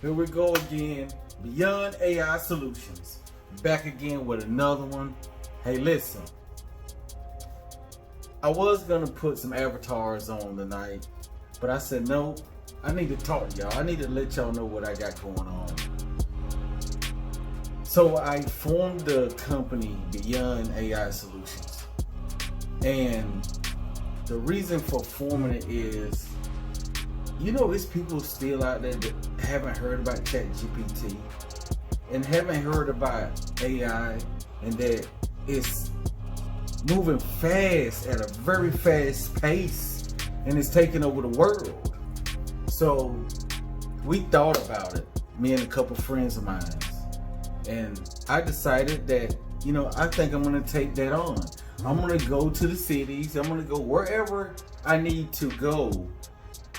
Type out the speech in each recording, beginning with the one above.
Here we go again. Beyond AI Solutions. Back again with another one. Hey, listen. I was gonna put some avatars on tonight, but I said no. I need to talk to y'all. I need to let y'all know what I got going on. So I formed the company Beyond AI Solutions. And the reason for forming it is, you know, it's people still out there that haven't heard about ChatGPT and haven't heard about AI, and that it's moving fast at a very fast pace and it's taking over the world. So we thought about it, me and a couple friends of mine, and I decided that, you know, I think I'm gonna take that on. I'm gonna go to the cities, I'm gonna go wherever I need to go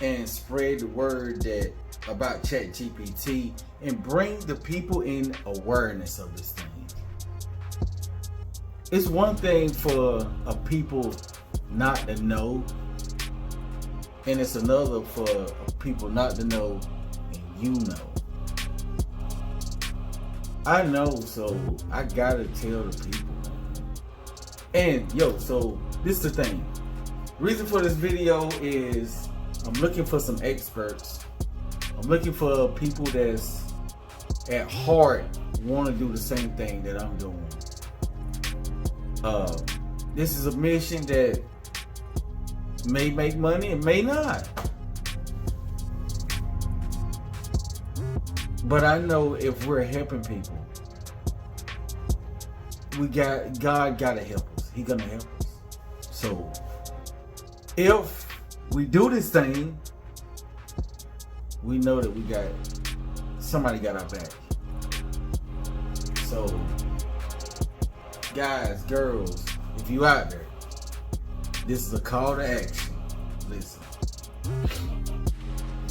and spread the word that about ChatGPT and bring the people in awareness of this thing. It's one thing for people not to know, and it's another for people not to know and you know. I know, so I gotta tell the people. And yo, so this is the thing. Reason for this video is I'm looking for some experts. I'm looking for people that's at heart want to do the same thing that I'm doing. This is a mission that may make money and may not. But I know if we're helping people, God gotta help us. He gonna help us. So if we do this thing, we know that somebody got our back. So guys, girls, if you out there, this is a call to action. Listen,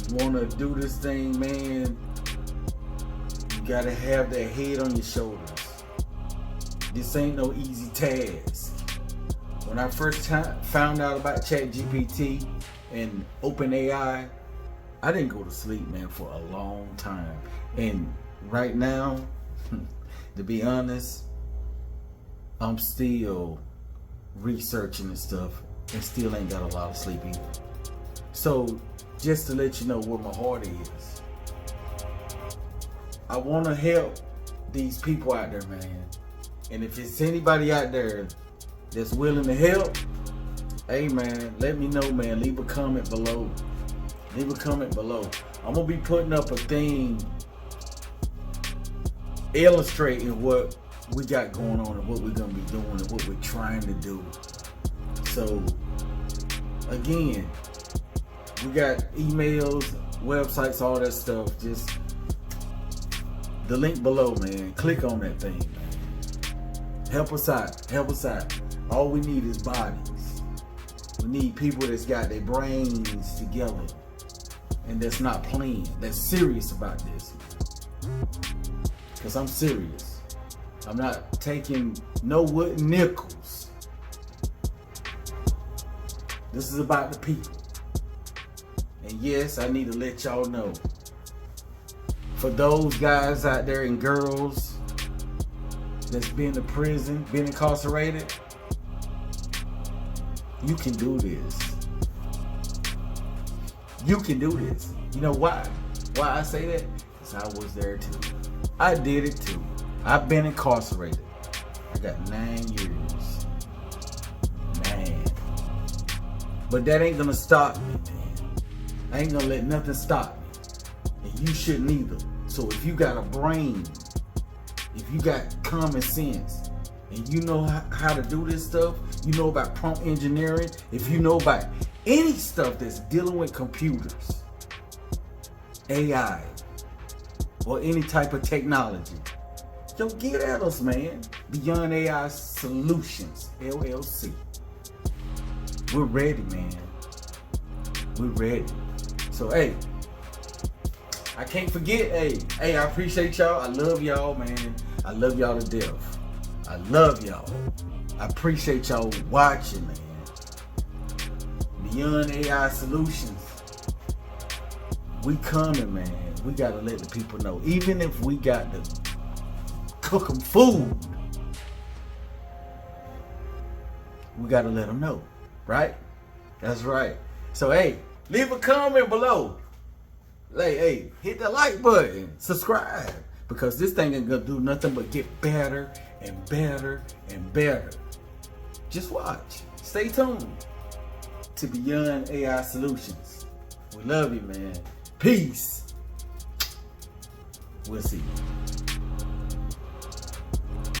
you wanna do this thing, man, you gotta have that head on your shoulders. This ain't no easy task. When I first found out about ChatGPT and OpenAI, I didn't go to sleep, man, for a long time. And right now, to be honest, I'm still researching and stuff and still ain't got a lot of sleep either. So just to let you know where my heart is, I want to help these people out there, man. And if it's anybody out there that's willing to help, hey man, let me know, man. Leave a comment below. Leave a comment below. I'm gonna be putting up a thing illustrating what we got going on and what we're gonna be doing and what we're trying to do. So again, we got emails, websites, all that stuff. Just the link below, man. Click on that thing, man. Help us out. Help us out. All we need is bodies. We need people that's got their brains together and that's not playing, that's serious about this. Because I'm serious. I'm not taking no wooden nickels. This is about the people. And yes, I need to let y'all know, for those guys out there and girls that's been to prison, been incarcerated, you can do this. You can do this. You know why? Why I say that? Because I was there too. I did it too. I've been incarcerated. I got 9 years. Man. But that ain't gonna stop me, man. I ain't gonna let nothing stop me. And you shouldn't either. So if you got a brain, if you got common sense, and you know how to do this stuff, you know about prompt engineering, if you know about any stuff that's dealing with computers, AI, or any type of technology, yo, get at us, man. Beyond AI Solutions, LLC. We're ready, man. We're ready. So, hey, I can't forget, hey, I appreciate y'all. I love y'all, man. I love y'all to death. I love y'all. I appreciate y'all watching, man. Beyond AI Solutions. We coming, man. we gotta let the people know. Even if we got to cook them food, we gotta let them know, right? That's right. So hey, leave a comment below. Hey, hit the like button, subscribe, because this thing ain't gonna do nothing but get better and better and better. Just watch. Stay tuned to Beyond AI Solutions. We love you, man. Peace. We'll see you.